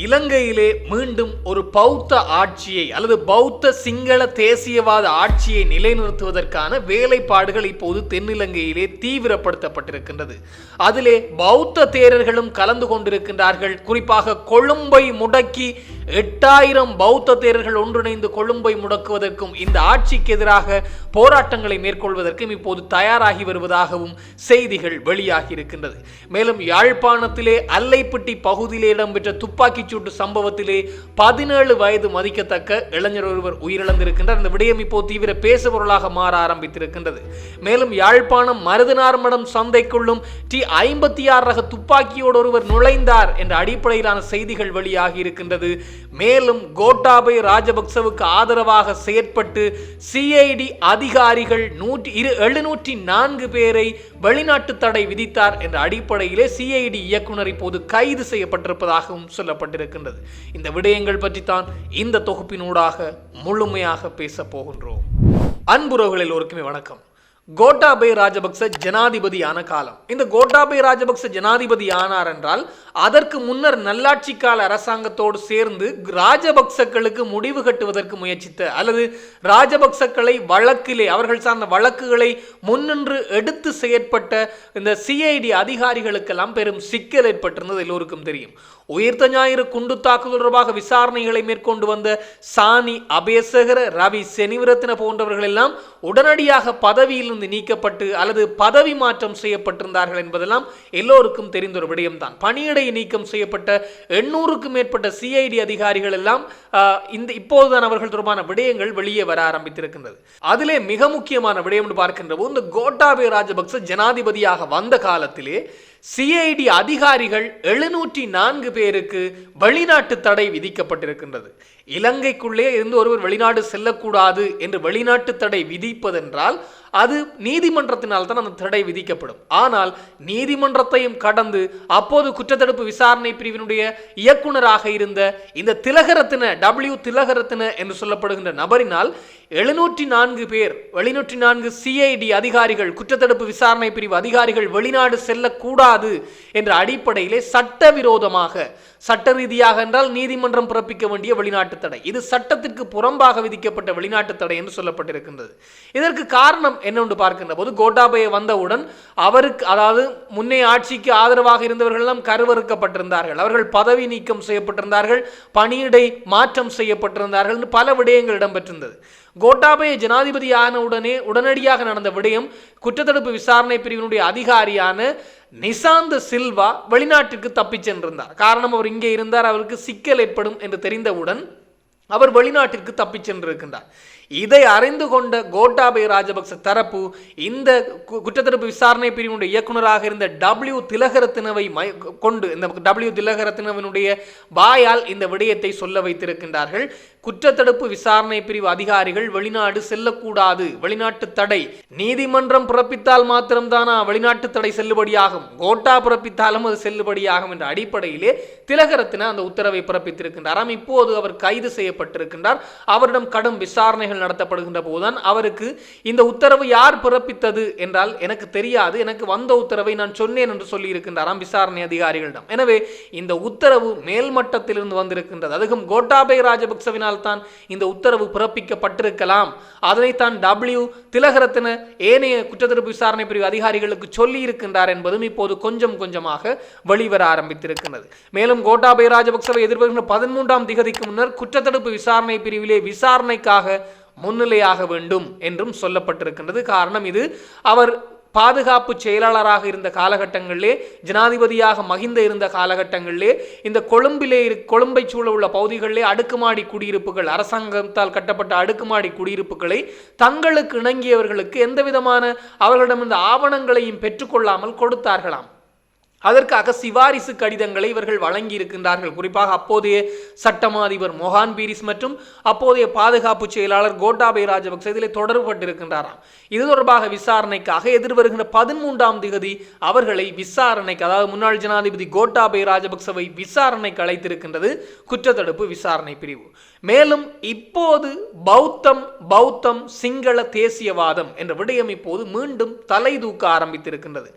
இலங்கையிலே மீண்டும் ஒரு பௌத்த ஆட்சியை அல்லது பௌத்த சிங்கள தேசியவாத ஆட்சியை நிலைநிறுத்துவதற்கான வேலைப்பாடுகள் இப்போது தென்னிலங்கையிலே தீவிரப்படுத்தப்பட்டிருக்கின்றது. அதிலே பௌத்த தேரர்களும் கலந்து கொண்டிருக்கின்றார்கள். குறிப்பாக கொழும்பை முடக்கி 8000 பௌத்த தேரர்கள் ஒன்றிணைந்து கொழும்பை முடக்குவதற்கும் இந்த ஆட்சிக்கு எதிராக போராட்டங்களை மேற்கொள்வதற்கும் இப்போது தயாராகி வருவதாகவும் செய்திகள் வெளியாகி இருக்கின்றது. மேலும் யாழ்ப்பாணத்திலே அல்லைப்பட்டி பகுதியிலே இடம்பெற்ற துப்பாக்கிச் சூட்டு சம்பவத்திலே 17 வயது மதிக்கத்தக்க இளைஞர் ஒருவர் உயிரிழந்திருக்கின்றார். இந்த விடயம் இப்போது தீவிர பேசுபொருளாக மாற ஆரம்பித்திருக்கின்றது. மேலும் யாழ்ப்பாணம் மருதனார்மடம் சந்தைக்குள்ளும் T56 ரக துப்பாக்கியோடு ஒருவர் நுழைந்தார் என்ற அடிப்படையிலான செய்திகள் வெளியாகி இருக்கின்றது. மேலும் கோட்டாபய ராஜபக்சவுக்கு ஆதரவாக செயற்பட்டு சிஐடி அதிகாரிகள் 704 பேரை வெளிநாட்டு தடை விதித்தார் என்ற அடிப்படையிலே சிஐடி இயக்குனர் இப்போது கைது செய்யப்பட்டிருப்பதாகவும் சொல்லப்பட்டிருக்கின்றது. இந்த விடயங்கள் பற்றித்தான் இந்த தொகுப்பினூடாக முழுமையாக பேச போகின்றோம். அன்புறவுகள் எல்லோருக்குமே வணக்கம். கோட்டாபய ராஜபக்ச ஜனாதிபதியான காலம். இந்த கோட்டாபய ராஜபக்ச ஜனாதிபதி ஆனார் என்றால் அதற்கு முன்னர் நல்லாட்சி கால அரசாங்கத்தோடு சேர்ந்து ராஜபக்சக்களுக்கு முடிவு கட்டுவதற்கு முயற்சித்த அல்லது ராஜபக்சக்களை வழக்கிலே அவர்கள் சார்ந்த வழக்குகளை முன்னின்று எடுத்து செயற்பட்ட இந்த சிஐடி அதிகாரிகளுக்கெல்லாம் பெரும் சிக்கல் ஏற்பட்டிருந்தது எல்லோருக்கும் தெரியும். உயிர்த்த ஞாயிறு குண்டு தாக்குதல் தொடர்பாக விசாரணைகளை மேற்கொண்டு வந்த சானி அபேசகர, ரவி செனிவிரத்ன போன்றவர்கள் எல்லாம் உடனடியாக பதவியிலிருந்து நீக்கப்பட்டு அல்லது பதவி மாற்றம் செய்யப்பட்டிருந்தார்கள் என்பதெல்லாம் எல்லோருக்கும் தெரிந்த ஒரு விடயம்தான். பணியிடை நீக்கம் செய்யப்பட்ட 800க்கும் மேற்பட்ட சிஐடி அதிகாரிகள் எல்லாம் இப்போதுதான் அவர்கள் தொடர்பான விடயங்கள் வெளியே வர ஆரம்பித்திருக்கின்றது. அதிலே மிக முக்கியமான விடயம் என்று பார்க்கின்ற போது இந்த கோட்டாபய ராஜபக்ச ஜனாதிபதியாக வந்த காலத்திலே சிஐடி அதிகாரிகள் 704 பேருக்கு வெளிநாட்டு தடை விதிக்கப்பட்டிருக்கின்றது. இலங்கைக்குள்ளே இருந்து ஒருவர் வெளிநாடு செல்லக்கூடாது என்று வெளிநாட்டு தடை விதிப்பதென்றால் அது நீதிமன்றத்தினால் தான் அந்த தடை விதிக்கப்படும். ஆனால் நீதிமன்றத்தையும் கடந்து அப்போது குற்றத்தடுப்பு விசாரணை பிரிவினுடைய இயக்குனராக இருந்த இந்த திலகரத்ன திலகரத்ன என்று சொல்லப்படுகின்ற நபரினால் 704 பேர் 704 சிஐடி அதிகாரிகள் குற்றத்தடுப்பு விசாரணை பிரிவு அதிகாரிகள் வெளிநாடு செல்லக்கூடாது என்ற அடிப்படையிலே சட்டவிரோதமாக, சட்ட ரீதியாக என்றால் நீதிமன்றம் பிறப்பிக்க வேண்டிய வெளிநாட்டு தடை, இது சட்டத்திற்கு புறம்பாக விதிக்கப்பட்ட வெளிநாட்டு தடை என்று சொல்லப்பட்டிருக்கின்றது. இதற்கு காரணம் என்னென்று பார்க்கின்ற போது கோட்டாபய வந்தவுடன் அவருக்கு, அதாவது முன்னே ஆட்சிக்கு ஆதரவாக இருந்தவர்கள் எல்லாம் கருவறுக்கப்பட்டிருந்தார்கள், அவர்கள் பதவி நீக்கம் செய்யப்பட்டிருந்தார்கள், பணியிடை மாற்றம் செய்யப்பட்டிருந்தார்கள் என்று பல விடயங்கள் இடம்பெற்றிருந்தது. கோட்டாபய ஜனாதிபதி ஆன உடனடியாக நடந்த விடயம் குற்றத்தடுப்பு விசாரணை பிரிவினுடைய அதிகாரியான நிசாந்த சில்வா வெளிநாட்டிற்கு தப்பிச் சென்றிருந்தார். காரணம், அவர் இங்கே இருந்தார், அவருக்கு சிக்கல் ஏற்படும் என்று தெரிந்தவுடன் அவர் வெளிநாட்டிற்கு தப்பிச் சென்றிருக்கின்றார். இதை அறிந்து கொண்ட கோட்டாபய ராஜபக்ச தரப்பு இந்த குற்றத்தடுப்பு விசாரணை பிரிவினுடைய இயக்குநராக இருந்த திலகரத்னவை கொண்டு இந்த திலகரத்னவினுடைய வாயால் இந்த விடயத்தை சொல்ல வைத்திருக்கின்றார்கள். குற்றத்தடுப்பு விசாரணை பிரிவு அதிகாரிகள் வெளிநாடு செல்லக்கூடாது, வெளிநாட்டு தடை நீதிமன்றம் பிறப்பித்தால் மாத்திரம்தானா வெளிநாட்டு தடை செல்லுபடியாகும், கோட்டா பிறப்பித்தாலும் அது செல்லுபடியாகும் என்ற அடிப்படையிலே திலகரத்ன அந்த உத்தரவை பிறப்பித்திருக்கின்றாராம். இப்போது அவர் கைது செய்யப்பட்டிருக்கின்றார். அவரிடம் கடும் விசாரணைகள் நடத்தப்படுகின்ற போதுதான் அவருக்கு இந்த உத்தரவு யார் பிறப்பித்தது என்றால் எனக்கு தெரியாது, எனக்கு வந்த உத்தரவை நான் சொன்னேன் என்று சொல்லி இருக்கின்றாராம் விசாரணை அதிகாரிகளிடம். எனவே இந்த உத்தரவு மேல்மட்டத்திலிருந்து வந்திருக்கின்றது. அதுவும் கோட்டாபய ராஜபக்சவினால் தான் இந்த உத்தரவு பிறப்பிக்கப்பட்டிருக்கலாம். அதனைத்தான் திலகரத்ன ஏனைய குற்றத்தடுப்பு விசாரணை பிரிவு அதிகாரிகளுக்கு சொல்லி இருக்கின்றார் என்பதும் இப்போது கொஞ்சம் கொஞ்சமாக வெளிவர ஆரம்பித்திருக்கின்றது. மேலும் கோட்டாபய ராஜபக்சவை எதிர்வருகின்ற 13ஆம் திகதிக்கு முன்னர் குற்றத்தடுப்பு விசாரணை பிரிவிலே விசாரணைக்காக முன்னிலையாக வேண்டும் என்றும் சொல்லப்பட்டிருக்கின்றது. காரணம், இது அவர் பாதுகாப்பு செயலாளராக இருந்த காலகட்டங்களிலே, ஜனாதிபதியாக மகிந்த இருந்த காலகட்டங்களிலே இந்த கொழும்பை சூழ உள்ள பகுதிகளிலே அடுக்குமாடி குடியிருப்புகள், அரசாங்கத்தால் கட்டப்பட்ட அடுக்குமாடி குடியிருப்புகளை தங்களுக்கு இணங்கியவர்களுக்கு எந்தவிதமான அவர்களிடமிருந்து ஆவணங்களையும் பெற்றுக்கொள்ளாமல் கொடுத்தார்களாம். அதற்காக சிபாரிசு கடிதங்களை இவர்கள் வழங்கி இருக்கின்றார்கள். குறிப்பாக அப்போதைய சட்டமாதிபர் மொஹான் பீரிஸ் மற்றும் அப்போதைய பாதுகாப்பு செயலாளர் கோட்டாபய ராஜபக்ச இதில் தொடர்பட்டிருக்கின்றாராம். இது தொடர்பாக விசாரணைக்காக எதிர்வருகின்ற 13ஆம் திகதி அவர்களை விசாரணைக்கு, அதாவது முன்னாள் ஜனாதிபதி கோட்டாபய ராஜபக்சவை விசாரணைக்கு அழைத்திருக்கின்றது குற்றத்தடுப்பு விசாரணை பிரிவு. மேலும் இப்போது பௌத்தம் சிங்கள தேசியவாதம் என்ற விடயம் இப்போது மீண்டும் தலை தூக்க ஆரம்பித்திருக்கின்றது.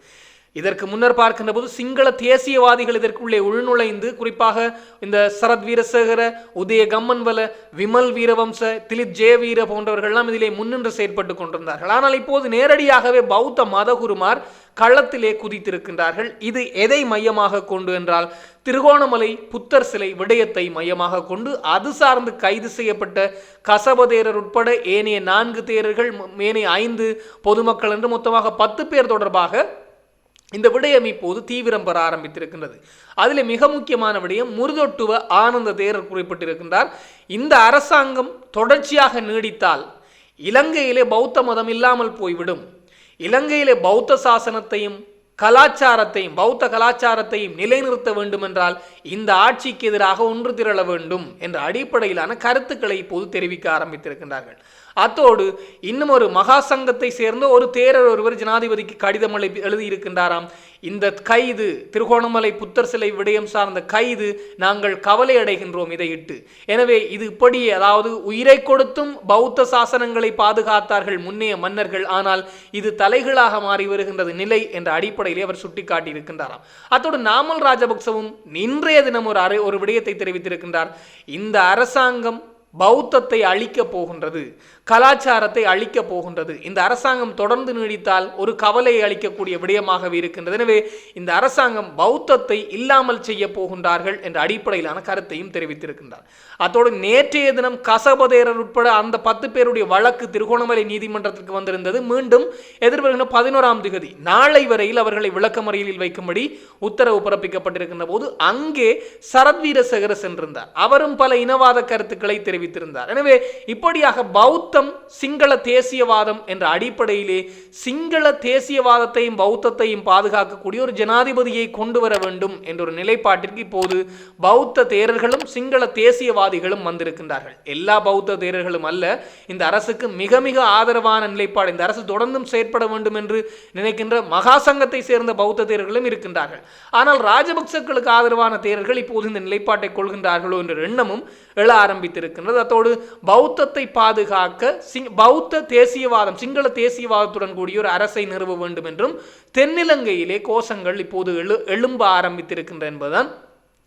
இதற்கு முன்னர் பார்க்கின்ற போது சிங்கள தேசியவாதிகள் இதற்குள்ளே உள்நுழைந்து குறிப்பாக இந்த சரத் வீரசேகர, உதய கம்மன்வல, விமல் வீரவம்ச, திலித் ஜெயவீர போன்றவர்கள்லாம் இதிலே முன்னின்று செயற்பட்டு கொண்டிருந்தார்கள். ஆனால் இப்போது நேரடியாகவே பௌத்த மதகுருமார் களத்திலே குதித்திருக்கின்றார்கள். இது எதை மையமாக கொண்டு என்றால் திருகோணமலை புத்தர் சிலை விடயத்தை மையமாக கொண்டு அது சார்ந்து கைது செய்யப்பட்ட கசப தேரர் உட்பட ஏனைய 4 தேரர்கள், ஏனைய 5 பொதுமக்கள் என்று மொத்தமாக 10 பேர் தொடர்பாக இந்த விடயம் இப்போது தீவிரம் பெற ஆரம்பித்திருக்கின்றது. அதில் மிக முக்கியமான விடயம் முருதொட்டுவ ஆனந்த தேரர் குறிப்பிட்டிருக்கின்றார். இந்த அரசாங்கம் தொடர்ச்சியாக நீடித்தால் இலங்கையிலே பௌத்த மதம் இல்லாமல் போய்விடும். இலங்கையிலே பௌத்த சாசனத்தையும் கலாச்சாரத்தையும் பௌத்த கலாச்சாரத்தையும் நிலைநிறுத்த வேண்டும் என்றால் இந்த ஆட்சிக்கு எதிராக ஒன்று திரள வேண்டும் என்ற அடிப்படையிலான கருத்துக்களை இப்போது தெரிவிக்க ஆரம்பித்திருக்கின்றார்கள். அத்தோடு இன்னும் ஒரு மகா சங்கத்தை சேர்ந்த ஒரு தேரர் ஒருவர் ஜனாதிபதிக்கு கடிதம் எழுதியிருக்கின்றாராம். இந்த கைது, திருகோணமலை புத்தர் சிலை விடயம் சார்ந்த கைது, நாங்கள் கவலை அடைகின்றோம் இதையிட்டு. எனவே இது இப்படியே, அதாவது உயிரை கொடுத்தும் பௌத்த சாசனங்களை பாதுகாத்தார்கள் முன்னைய மன்னர்கள், ஆனால் இது தலைகளாக மாறி வருகின்றது நிலை என்ற அடிப்படையிலே அவர் சுட்டிக்காட்டியிருக்கின்றாராம். அத்தோடு நாமல் ராஜபக்சவும் இன்றைய தினம் ஒரு விடயத்தை தெரிவித்திருக்கின்றார். இந்த அரசாங்கம் பௌத்தத்தை அழிக்கப் போகின்றது, கலாச்சாரத்தை அழிக்கப் போகின்றது. இந்த அரசாங்கம் தொடர்ந்து நீடித்தால் ஒரு கவலையை அளிக்கக்கூடிய விடயமாகவே இருக்கின்றது. எனவே இந்த அரசாங்கம் பௌத்தத்தை இல்லாமல் செய்ய போகின்றார்கள் என்ற அடிப்படையிலான கருத்தையும் தெரிவித்திருக்கின்றார். அத்தோடு நேற்றைய தினம் கசபதேரர் உட்பட அந்த 10 பேருடைய வழக்கு திருகோணமலை நீதிமன்றத்திற்கு வந்திருந்தது. மீண்டும் எதிர்வருகின்ற 11ஆம் தேதி நாளை வரையில் அவர்களை விளக்கமறியலில் வைக்கும்படி உத்தரவு பிறப்பிக்கப்பட்டிருக்கின்ற போது அங்கே சரத் வீரசேகர சென்றிருந்தார். அவரும் பல இனவாத கருத்துக்களை தெரிவித்திருந்தார். எனவே இப்படியாக பௌத்த சிங்கள தேசியவாதம் என்ற அடிப்படையிலே சிங்கள தேசியவாதத்தையும் பௌத்தத்தையும் பாதுகாக்கக்கூடிய ஒரு ஜனாதிபதியை கொண்டு வர வேண்டும் என்ற ஒரு நிலைப்பாட்டிற்கு இப்போது பௌத்த தேரர்களும் சிங்கள தேசியவாதிகளும் வந்திருக்கின்றார்கள். எல்லா பௌத்த தேரர்களும் அல்ல, இந்த அரசுக்கு மிக மிக ஆதரவான நிலைப்பாடு, இந்த அரசு தொடர்ந்தும் செயற்பட வேண்டும் என்று நினைக்கின்ற மகா சங்கத்தை சேர்ந்த பௌத்த தேரர்களும் இருக்கின்றார்கள். ஆனால் ராஜபக்சர்களுக்கு ஆதரவான தேரர்கள் இப்போது இந்த நிலைப்பாட்டை கொள்கின்றார்களோ என்ற எண்ணமும் எழ ஆரம்பித்திருக்கின்றது. அத்தோடு பௌத்தத்தை பாதுகாக்க பௌத்த தேசியவாதம், சிங்கள தேசியவாதத்துடன் கூடிய ஒரு அரசை நிறுவ வேண்டும் என்றும் தென்னிலங்கையிலே கோஷங்கள் இப்போது எழும்ப ஆரம்பித்திருக்கின்றன என்பதுதான்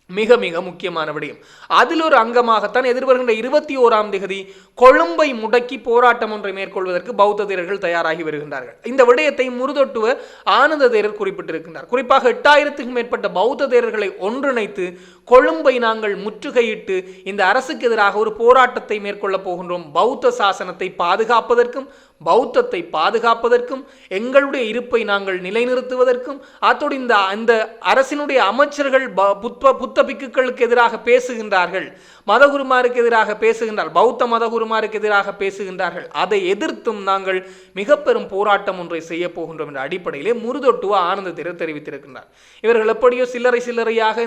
மிக மிக முக்கியமான விடயம். அதில் ஒரு அங்கமாகத்தான் எதிர்வருகின்ற 21ஆம் தேதி கொழும்பை முடக்கி போராட்டம் ஒன்றை மேற்கொள்வதற்கு பௌத்த தேரர்கள் தயாராகி வருகின்றார்கள். இந்த விடயத்தை முருதொட்டுவ ஆனந்த தேரர் குறிப்பிட்டிருக்கின்றார். குறிப்பாக 8000க்கும் மேற்பட்ட பௌத்த தேரர்களை ஒன்றிணைத்து கொழும்பை நாங்கள் முற்றுகையிட்டு இந்த அரசுக்கு எதிராக ஒரு போராட்டத்தை மேற்கொள்ள போகின்றோம். பௌத்த சாசனத்தை பாதுகாப்பதற்கும் பௌத்தத்தை பாதுகாப்பதற்கும் எங்களுடைய இருப்பை நாங்கள் நிலைநிறுத்துவதற்கும் அத்தோடு இந்த அரசினுடைய அமைச்சர்கள் புத்த பிக்குகளுக்கு எதிராக பேசுகின்றார்கள், மதகுருமாருக்கு எதிராக பேசுகின்றார்கள், பௌத்த மதகுருமாருக்கு எதிராக பேசுகின்றார்கள். அதை எதிர்த்தும் நாங்கள் மிக பெரும் போராட்டம் ஒன்றை செய்ய போகின்றோம் என்ற அடிப்படையிலே முருதொட்டுவ ஆனந்த தேரர் தெரிவித்திருக்கின்றார். இவர்கள் எப்படியோ சில்லறையாக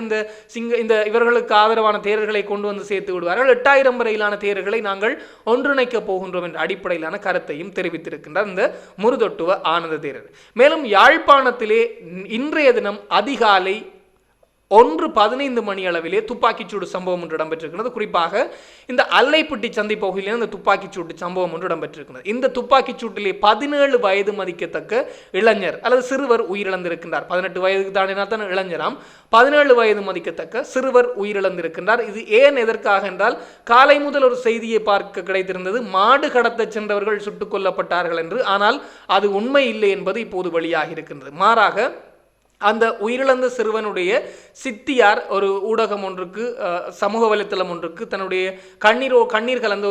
இந்த இவர்களுக்கு ஆதரவான தேரர்களை கொண்டு வந்து சேர்த்து விடுவார்கள். 8000 வரையிலான தேரர்களை நாங்கள் ஒன்றிணைக்க போகின்றோம் என்ற அடிப்படையிலான கருத்தையும் தெரிவித்திருக்கின்றார் இந்த முருதொட்டுவ ஆனந்த தேரர். மேலும் யாழ்ப்பாணத்திலே இன்றைய தினம் அதிகாலை 1:15 மணி அளவிலே துப்பாக்கிச்சூடு சம்பவம் ஒன்று இடம்பெற்றிருக்கிறது. குறிப்பாக இந்த அல்லைப்பட்டி சந்தை பகுதியிலே இந்த துப்பாக்கிச்சூட்டு சம்பவம் ஒன்று இடம்பெற்றிருக்கிறது. இந்த துப்பாக்கிச்சூட்டிலே 17 வயது மதிக்கத்தக்க இளைஞர் அல்லது சிறுவர் உயிரிழந்திருக்கின்றார். 18 வயதுக்கு தாண்டினால் தான் இளைஞராம். 17 வயது மதிக்கத்தக்க சிறுவர் உயிரிழந்திருக்கின்றார். இது ஏன் எதற்காக என்றால் காலை முதல் ஒரு செய்தியை பார்க்க கிடைத்திருந்தது, மாடு கடத்த சென்றவர்கள் சுட்டுக் கொல்லப்பட்டார்கள் என்று. ஆனால் அது உண்மை இல்லை என்பது இப்போது வெளியாகி இருக்கின்றது. மாறாக அந்த உயிரிழந்த சிறுவனுடைய சித்தியார் ஒரு ஊடகம் ஒன்றுக்கு, சமூக வலைத்தளம் ஒன்றுக்கு தன்னுடைய கண்ணீர் கலந்த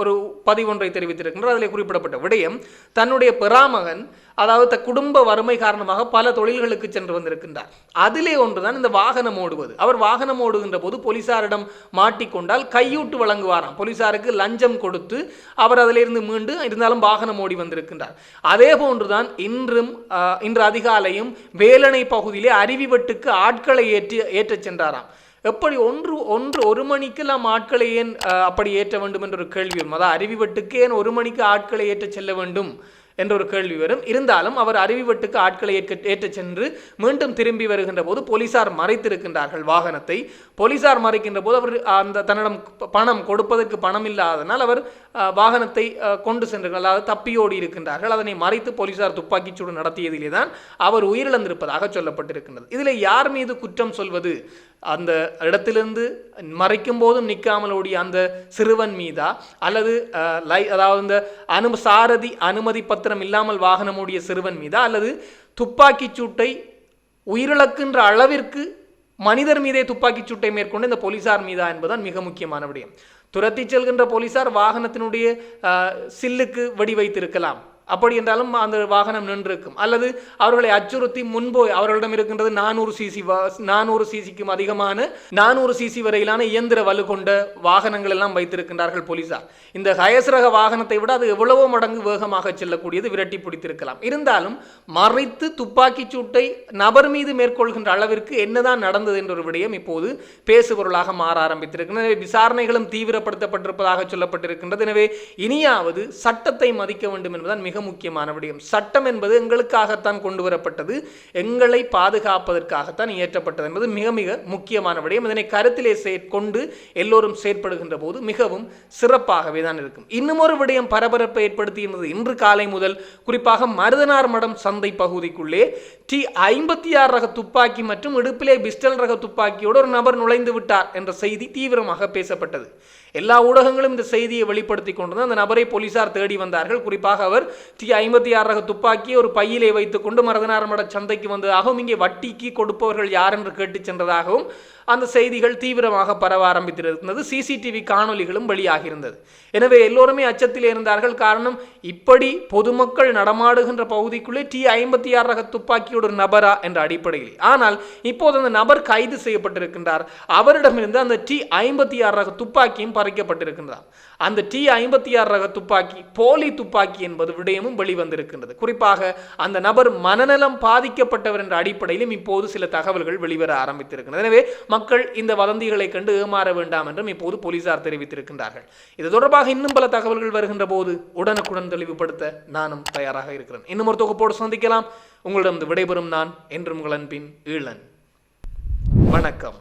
ஒரு பதிவொன்றை தெரிவித்திருக்கின்றார். அதில் குறிப்பிடப்பட்ட விடயம், தன்னுடைய பெறாமகன் அதாவது குடும்ப வறுமை காரணமாக பல தொழில்களுக்கு சென்று வந்திருக்கின்றார். அதிலே ஒன்றுதான் இந்த வாகனம் ஓடுவது. அவர் வாகனம் ஓடுகின்ற போது போலீசாரிடம் மாட்டிக்கொண்டால் கையூட்டு வழங்குவாராம். போலீசாருக்கு லஞ்சம் கொடுத்து அவர் அதிலிருந்து மீண்டு இருந்தாலும் வாகனம் ஓடி வந்திருக்கின்றார். அதே போன்றுதான் இன்று அதிகாலையும் வேலணை பகுதியிலே அருவிவட்டுக்கு ஆட்களை ஏற்றச் சென்றாராம். எப்படி ஒரு மணிக்கு நாம் ஆட்களை ஏன் அப்படி ஏற்ற வேண்டும் என்ற ஒரு கேள்வி வரும். அதாவது அருவிவட்டுக்கு ஏன் 1 மணிக்கு ஆட்களை ஏற்ற செல்ல வேண்டும் என்ற ஒரு கேள்வி வரும். இருந்தாலும் அவர் அருவிவட்டுக்கு ஆட்களை ஏற்று சென்று மீண்டும் திரும்பி வருகின்ற போது போலீசார் மறைத்திருக்கின்றார்கள் வாகனத்தை. போலீசார் மறைக்கின்ற போது அவர் அந்த தன்னிடம் பணம் கொடுப்பதற்கு பணம் இல்லாதனால் அவர் வாகனத்தை கொண்டு சென்றார்கள், அதாவது தப்பியோடி இருக்கின்றார்கள். அதனை மறைத்து போலீசார் துப்பாக்கிச்சூடு நடத்தியதிலே தான் அவர் உயிரிழந்திருப்பதாக சொல்லப்பட்டிருக்கின்றது. இதில் யார் மீது குற்றம் சொல்வது? அந்த இடத்திலிருந்து மறைக்கும் போதும் நிற்காமல் ஓடிய அந்த சிறுவன் மீதா, அல்லது அதாவது இந்த சாரதி அனுமதி பத்திரம் இல்லாமல் வாகனம் ஓடிய சிறுவன் மீதா, அல்லது துப்பாக்கிச் சூட்டை உயிரிழக்கின்ற அளவிற்கு மனிதர் மீதே துப்பாக்கிச் சூட்டை மேற்கொண்டு இந்த போலீசார் மீதா என்பதுதான் மிக முக்கியமான விடயம். துரத்தி செல்கின்ற போலீசார் வாகனத்தினுடைய சில்லுக்கு வெடி வைத்திருக்கலாம், அப்படி என்றாலும் அந்த வாகனம் நின்றிருக்கும். அல்லது அவர்களை அச்சுறுத்தி முன்போ அவர்களிடம் இருக்கின்றது 400 சிசிக்கும் அதிகமான 400 சிசி வரையிலான இயந்திர வலு கொண்ட வாகனங்கள் எல்லாம் வைத்திருக்கின்றார்கள் போலீசார். இந்த ஹயஸ் ரக வாகனத்தை விட அது எவ்வளவோ மடங்கு வேகமாக செல்லக்கூடியது, விரட்டி பிடித்திருக்கலாம். இருந்தாலும் மறைத்து துப்பாக்கிச் சூட்டை நபர் மீது மேற்கொள்கின்ற அளவிற்கு என்னதான் நடந்தது என்ற ஒரு விடயம் இப்போது பேசுபொருளாக மாற ஆரம்பித்திருக்கிறது. எனவே விசாரணைகளும் தீவிரப்படுத்தப்பட்டிருப்பதாக சொல்லப்பட்டிருக்கின்றது. எனவே இனியாவது சட்டத்தை மதிக்க வேண்டும் என்பதுதான் மிக முக்கியமான விடயம். சட்டம் என்பது எங்களுக்காகத்தான் கொண்டு வரப்பட்டது, எங்களை பாதுகாப்பதற்காகத்தான் இயற்றப்பட்டது என்பது மிக மிக முக்கியமான விடயம். இதனை கருத்திலே கொண்டு எல்லோரும் செயற்படுகின்ற போது மிகவும் சிறப்பாகவே தான் இருக்கும். இன்னும் ஒரு விடயம் பரபரப்பை ஏற்படுத்தியிருந்தது. இன்று காலை முதல் குறிப்பாக மருதனார் மடம் சந்தை பகுதிக்குள்ளே T-56 ரக துப்பாக்கி மற்றும் இடுப்பிலே பிஸ்டல் ரக துப்பாக்கியோடு ஒரு நபர் நுழைந்து விட்டார் என்ற செய்தி தீவிரமாக பேசப்பட்டது. எல்லா ஊடகங்களும் இந்த செய்தியை வெளிப்படுத்தி கொண்டு அந்த நபரை போலீசார் தேடி வந்தார்கள். குறிப்பாக அவர் T-56 ரக துப்பாக்கியை ஒரு பையிலே வைத்துக் கொண்டு மருதனார் மட சந்தைக்கு வந்ததாகவும், இங்கே வட்டிக்கு கொடுப்பவர்கள் யார் என்று கேட்டு சென்றதாகவும் அந்த செய்திகள் தீவிரமாக பரவ ஆரம்பித்திருந்தது. சிசிடிவி காணொலிகளும் வெளியாகியிருந்தது. எனவே எல்லோருமே அச்சத்தில் இருந்தார்கள். காரணம், இப்படி பொதுமக்கள் நடமாடுகின்ற பகுதிக்குள்ளே T-56 ரக துப்பாக்கியோட ஒரு நபரா என்ற அடிப்படையில். ஆனால் இப்போது அந்த நபர் கைது செய்யப்பட்டிருக்கின்றார். அவரிடமிருந்து அந்த T-56 ரக துப்பாக்கியும் பறிக்கப்பட்டிருக்கின்றார். அந்த T-56 ரக துப்பாக்கி போலி துப்பாக்கி என்பது விடயமும் வெளிவந்திருக்கின்றது. குறிப்பாக அந்த நபர் மனநலம் பாதிக்கப்பட்டவர் என்ற அடிப்படையிலும் இப்போது சில தகவல்கள் வெளிவர ஆரம்பித்திருக்கின்றன. எனவே மக்கள் இந்த வதந்திகளை கண்டு ஏமாற வேண்டாம் என்றும் இப்போது போலீசார் தெரிவித்திருக்கின்றார்கள். இது தொடர்பாக இன்னும் பல தகவல்கள் வருகின்ற போது உடனுக்குடன் தெளிவுபடுத்த நானும் தயாராக இருக்கிறேன். இன்னும் ஒரு தொகுப்போடு சந்திக்கலாம். உங்களிடம் விடைபெறும் நான் என்றும் உங்கள் அன்பின் ஈழன். வணக்கம்.